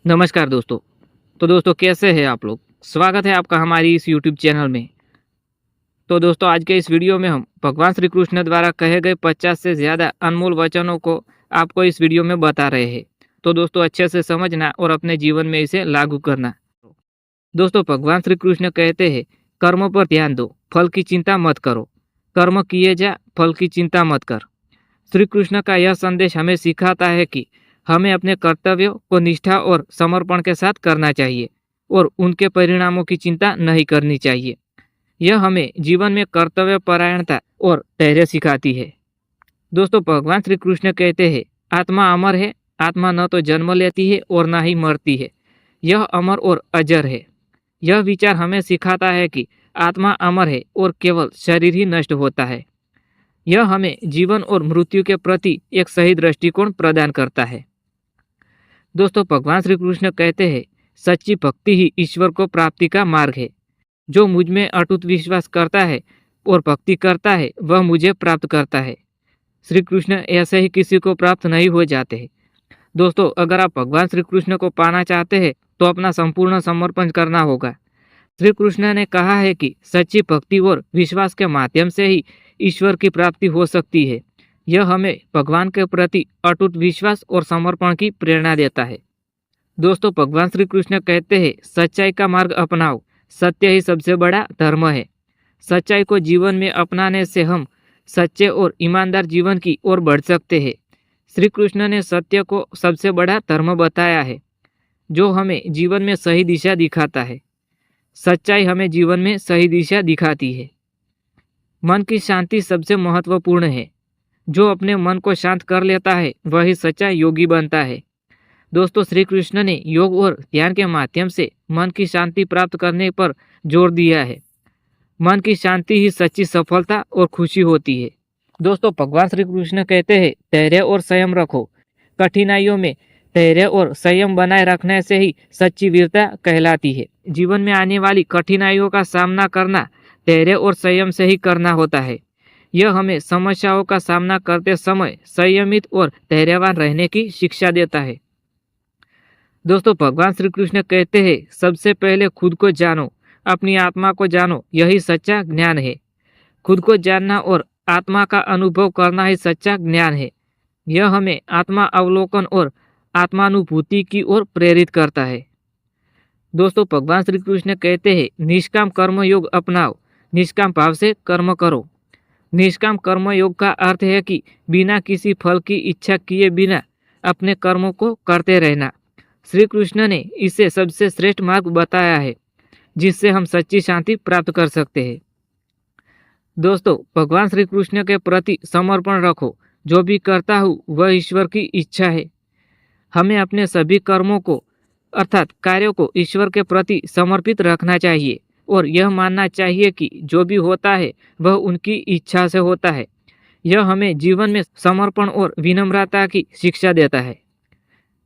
नमस्कार दोस्तों। तो दोस्तों कैसे हैं आप लोग? स्वागत है आपका हमारी इस यूट्यूब चैनल में। तो दोस्तों आज के इस वीडियो में हम भगवान श्री कृष्ण द्वारा कहे गए 50 से ज़्यादा अनमोल वचनों को आपको इस वीडियो में बता रहे हैं। तो दोस्तों अच्छे से समझना और अपने जीवन में इसे लागू करना। दोस्तों भगवान श्री कृष्ण कहते हैं, कर्म पर ध्यान दो, फल की चिंता मत करो। कर्म किए जा, फल की चिंता मत कर। श्री कृष्ण का यह संदेश हमें सिखाता है कि हमें अपने कर्तव्यों को निष्ठा और समर्पण के साथ करना चाहिए और उनके परिणामों की चिंता नहीं करनी चाहिए। यह हमें जीवन में कर्तव्य परायणता और धैर्य सिखाती है। दोस्तों भगवान श्री कृष्ण कहते हैं, आत्मा अमर है। आत्मा न तो जन्म लेती है और न ही मरती है, यह अमर और अजर है। यह विचार हमें सिखाता है कि आत्मा अमर है और केवल शरीर ही नष्ट होता है। यह हमें जीवन और मृत्यु के प्रति एक सही दृष्टिकोण प्रदान करता है। दोस्तों भगवान श्री कृष्ण कहते हैं, सच्ची भक्ति ही ईश्वर को प्राप्ति का मार्ग है। जो मुझ में अटूट विश्वास करता है और भक्ति करता है वह मुझे प्राप्त करता है। श्री कृष्ण ऐसे ही किसी को प्राप्त नहीं हो जाते हैं। दोस्तों अगर आप भगवान श्री कृष्ण को पाना चाहते हैं तो अपना संपूर्ण समर्पण करना होगा। श्री कृष्ण ने कहा है कि सच्ची भक्ति और विश्वास के माध्यम से ही ईश्वर की प्राप्ति हो सकती है। यह हमें भगवान के प्रति अटूट विश्वास और समर्पण की प्रेरणा देता है। दोस्तों भगवान श्री कृष्ण कहते हैं, सच्चाई का मार्ग अपनाओ, सत्य ही सबसे बड़ा धर्म है। सच्चाई को जीवन में अपनाने से हम सच्चे और ईमानदार जीवन की ओर बढ़ सकते हैं। श्री कृष्ण ने सत्य को सबसे बड़ा धर्म बताया है, जो हमें जीवन में सही दिशा दिखाता है। सच्चाई हमें जीवन में सही दिशा दिखाती है। मन की शांति सबसे महत्वपूर्ण है। जो अपने मन को शांत कर लेता है वही सच्चा योगी बनता है। दोस्तों श्री कृष्ण ने योग और ध्यान के माध्यम से मन की शांति प्राप्त करने पर जोर दिया है। मन की शांति ही सच्ची सफलता और खुशी होती है। दोस्तों भगवान श्री कृष्ण कहते हैं, धैर्य और संयम रखो। कठिनाइयों में धैर्य और संयम बनाए रखने से ही सच्ची वीरता कहलाती है। जीवन में आने वाली कठिनाइयों का सामना करना धैर्य और संयम से ही करना होता है। यह हमें समस्याओं का सामना करते समय संयमित और धैर्यवान रहने की शिक्षा देता है। दोस्तों भगवान श्री कृष्ण कहते हैं, सबसे पहले खुद को जानो, अपनी आत्मा को जानो, यही सच्चा ज्ञान है। खुद को जानना और आत्मा का अनुभव करना ही सच्चा ज्ञान है। यह हमें आत्मा अवलोकन और आत्मानुभूति की ओर प्रेरित करता है। दोस्तों भगवान श्री कृष्ण कहते हैं, निष्काम कर्म योग अपनाओ, निष्काम भाव से कर्म करो। निष्काम कर्म योग का अर्थ है कि बिना किसी फल की इच्छा किए बिना अपने कर्मों को करते रहना। श्री कृष्ण ने इसे सबसे श्रेष्ठ मार्ग बताया है, जिससे हम सच्ची शांति प्राप्त कर सकते हैं। दोस्तों भगवान श्री कृष्ण के प्रति समर्पण रखो। जो भी करता हूँ वह ईश्वर की इच्छा है। हमें अपने सभी कर्मों को अर्थात कार्यों को ईश्वर के प्रति समर्पित रखना चाहिए और यह मानना चाहिए कि जो भी होता है वह उनकी इच्छा से होता है। यह हमें जीवन में समर्पण और विनम्रता की शिक्षा देता है।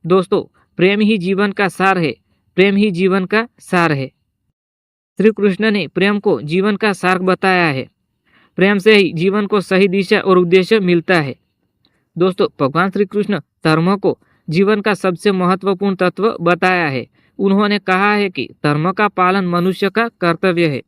दोस्तों प्रेम ही जीवन का सार है। प्रेम ही जीवन का सार है। श्री कृष्ण ने प्रेम को जीवन का सार बताया है। प्रेम से ही जीवन को सही दिशा और उद्देश्य मिलता है। दोस्तों भगवान श्री कृष्ण धर्म को जीवन का सबसे महत्वपूर्ण तत्व बताया है। उन्होंने कहा है कि धर्म का पालन मनुष्य का कर्तव्य है,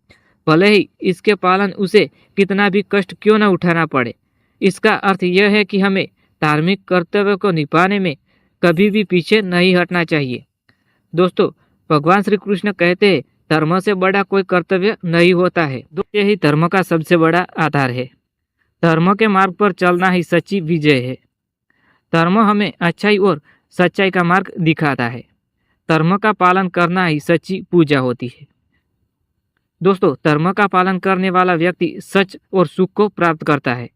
भले ही इसके पालन उसे कितना भी कष्ट क्यों न उठाना पड़े। इसका अर्थ यह है कि हमें धार्मिक कर्तव्य को निभाने में कभी भी पीछे नहीं हटना चाहिए। दोस्तों भगवान श्री कृष्ण कहते हैं, धर्म से बड़ा कोई कर्तव्य नहीं होता है। यही धर्म का सबसे बड़ा आधार है। धर्म के मार्ग पर चलना ही सच्ची विजय है। धर्म हमें अच्छाई और सच्चाई का मार्ग दिखाता है। धर्म का पालन करना ही सच्ची पूजा होती है। दोस्तों धर्म का पालन करने वाला व्यक्ति सच और सुख को प्राप्त करता है।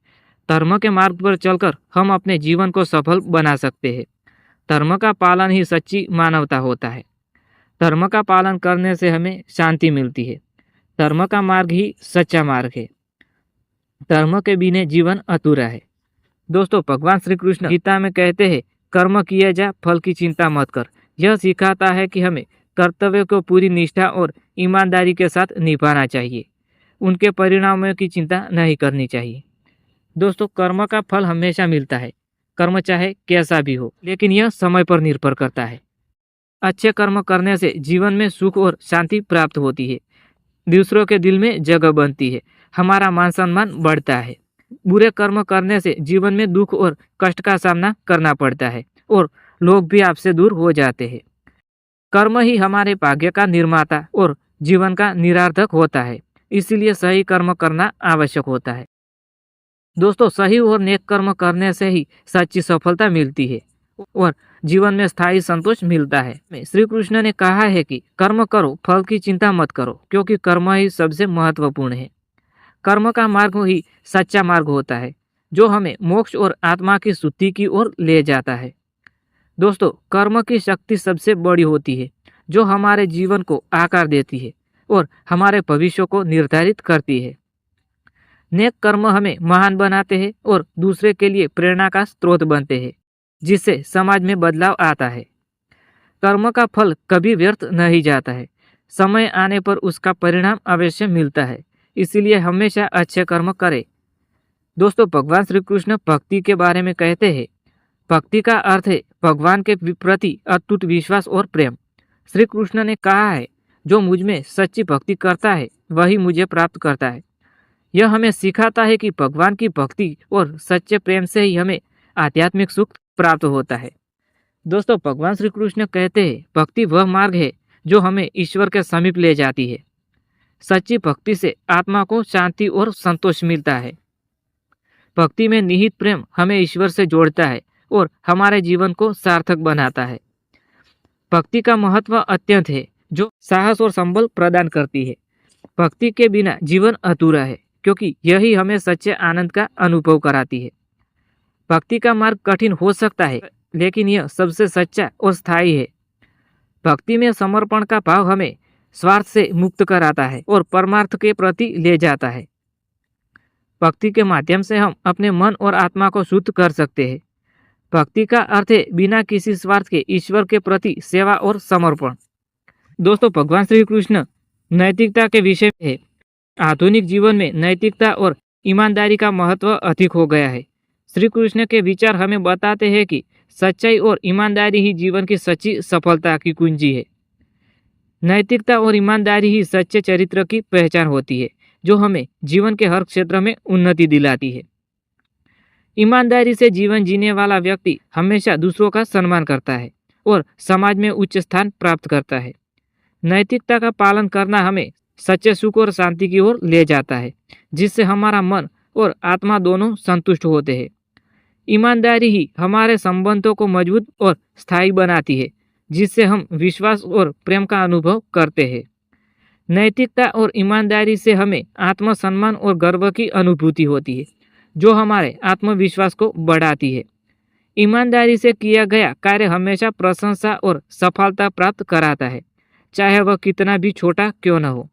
धर्म के मार्ग पर चलकर हम अपने जीवन को सफल बना सकते हैं। धर्म का पालन ही सच्ची मानवता होता है। धर्म का पालन करने से हमें शांति मिलती है। धर्म का मार्ग ही सच्चा मार्ग है। धर्म के बिना जीवन अधूरा है। दोस्तों भगवान श्री कृष्ण गीता में कहते हैं, कर्म किए जा, फल की चिंता मत कर। यह सिखाता है कि हमें कर्तव्य को पूरी निष्ठा और ईमानदारी के साथ निभाना चाहिए। उनके परिणामों की चिंता नहीं करनी चाहिए। दोस्तों कर्म का फल हमेशा मिलता है, कर्म चाहे कैसा भी हो, लेकिन यह समय पर निर्भर करता है। अच्छे कर्म करने से जीवन में सुख और शांति प्राप्त होती है, दूसरों के दिल में जगह बनती है, हमारा मान सम्मान बढ़ता है। बुरे कर्म करने से जीवन में दुख और कष्ट का सामना करना पड़ता है और लोग भी आपसे दूर हो जाते हैं। कर्म ही हमारे भाग्य का निर्माता और जीवन का निरार्थक होता है, इसीलिए सही कर्म करना आवश्यक होता है। दोस्तों, सही और नेक कर्म करने से ही सच्ची सफलता मिलती है और जीवन में स्थायी संतोष मिलता है। श्री कृष्ण ने कहा है कि कर्म करो, फल की चिंता मत करो, क्योंकि कर्म ही सबसे महत्वपूर्ण है। कर्म का मार्ग ही सच्चा मार्ग होता है, जो हमें मोक्ष और आत्मा की शुद्धि की ओर ले जाता है। दोस्तों, कर्म की शक्ति सबसे बड़ी होती है, जो हमारे जीवन को आकार देती है और हमारे भविष्य को निर्धारित करती है। नेक कर्म हमें महान बनाते हैं और दूसरे के लिए प्रेरणा का स्रोत बनते हैं, जिससे समाज में बदलाव आता है। कर्म का फल कभी व्यर्थ नहीं जाता है, समय आने पर उसका परिणाम अवश्य मिलता है, इसीलिए हमेशा अच्छे कर्म करें। दोस्तों, भगवान श्री कृष्ण भक्ति के बारे में कहते हैं, भक्ति का अर्थ है भगवान के प्रति अटूट विश्वास और प्रेम। श्री कृष्ण ने कहा है, जो मुझ में सच्ची भक्ति करता है वही मुझे प्राप्त करता है। यह हमें सिखाता है कि भगवान की भक्ति और सच्चे प्रेम से ही हमें आध्यात्मिक सुख प्राप्त होता है। दोस्तों, भगवान श्री कृष्ण कहते हैं, भक्ति वह मार्ग है जो हमें ईश्वर के समीप ले जाती है। सच्ची भक्ति से आत्मा को शांति और संतोष मिलता है। भक्ति में निहित प्रेम हमें ईश्वर से जोड़ता है और हमारे जीवन को सार्थक बनाता है। भक्ति का महत्व अत्यंत है, जो साहस और संबल प्रदान करती है। भक्ति के बिना जीवन अधूरा है, क्योंकि यही हमें सच्चे आनंद का अनुभव कराती है। भक्ति का मार्ग कठिन हो सकता है, लेकिन यह सबसे सच्चा और स्थायी है। भक्ति में समर्पण का भाव हमें स्वार्थ से मुक्त कराता है और परमार्थ के प्रति ले जाता है। भक्ति के माध्यम से हम अपने मन और आत्मा को शुद्ध कर सकते हैं। भक्ति का अर्थ है बिना किसी स्वार्थ के ईश्वर के प्रति सेवा और समर्पण। दोस्तों, भगवान श्री कृष्ण नैतिकता के विषय में है। आधुनिक जीवन में नैतिकता और ईमानदारी का महत्व अधिक हो गया है। श्री कृष्ण के विचार हमें बताते हैं कि सच्चाई और ईमानदारी ही जीवन की सच्ची सफलता की कुंजी है। नैतिकता और ईमानदारी ही सच्चे चरित्र की पहचान होती है, जो हमें जीवन के हर क्षेत्र में उन्नति दिलाती है। ईमानदारी से जीवन जीने वाला व्यक्ति हमेशा दूसरों का सम्मान करता है और समाज में उच्च स्थान प्राप्त करता है। नैतिकता का पालन करना हमें सच्चे सुख और शांति की ओर ले जाता है, जिससे हमारा मन और आत्मा दोनों संतुष्ट होते हैं। ईमानदारी ही हमारे संबंधों को मजबूत और स्थायी बनाती है, जिससे हम विश्वास और प्रेम का अनुभव करते हैं। नैतिकता और ईमानदारी से हमें आत्मसम्मान और गर्व की अनुभूति होती है, जो हमारे आत्मविश्वास को बढ़ाती है। ईमानदारी से किया गया कार्य हमेशा प्रशंसा और सफलता प्राप्त कराता है, चाहे वह कितना भी छोटा क्यों न हो।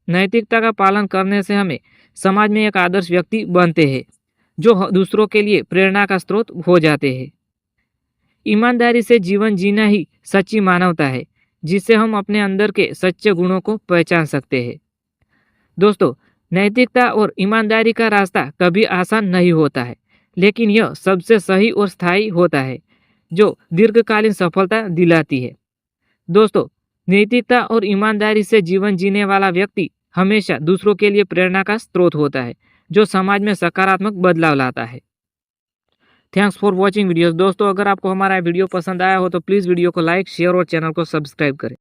नैतिकता का पालन करने से हमें समाज में एक आदर्श व्यक्ति बनते हैं, जो दूसरों के लिए प्रेरणा का स्रोत हो जाते हैं। ईमानदारी से जीवन जीना ही सच्ची मानवता है, जिससे हम अपने अंदर के सच्चे गुणों को पहचान सकते हैं। दोस्तों, नैतिकता और ईमानदारी का रास्ता कभी आसान नहीं होता है, लेकिन यह सबसे सही और स्थायी होता है, जो दीर्घकालीन सफलता दिलाती है। दोस्तों, नैतिकता और ईमानदारी से जीवन जीने वाला व्यक्ति हमेशा दूसरों के लिए प्रेरणा का स्रोत होता है, जो समाज में सकारात्मक बदलाव लाता है। Thanks for watching videos. दोस्तों, अगर आपको हमारा वीडियो पसंद आया हो तो प्लीज़ वीडियो को लाइक, शेयर और चैनल को सब्सक्राइब करें।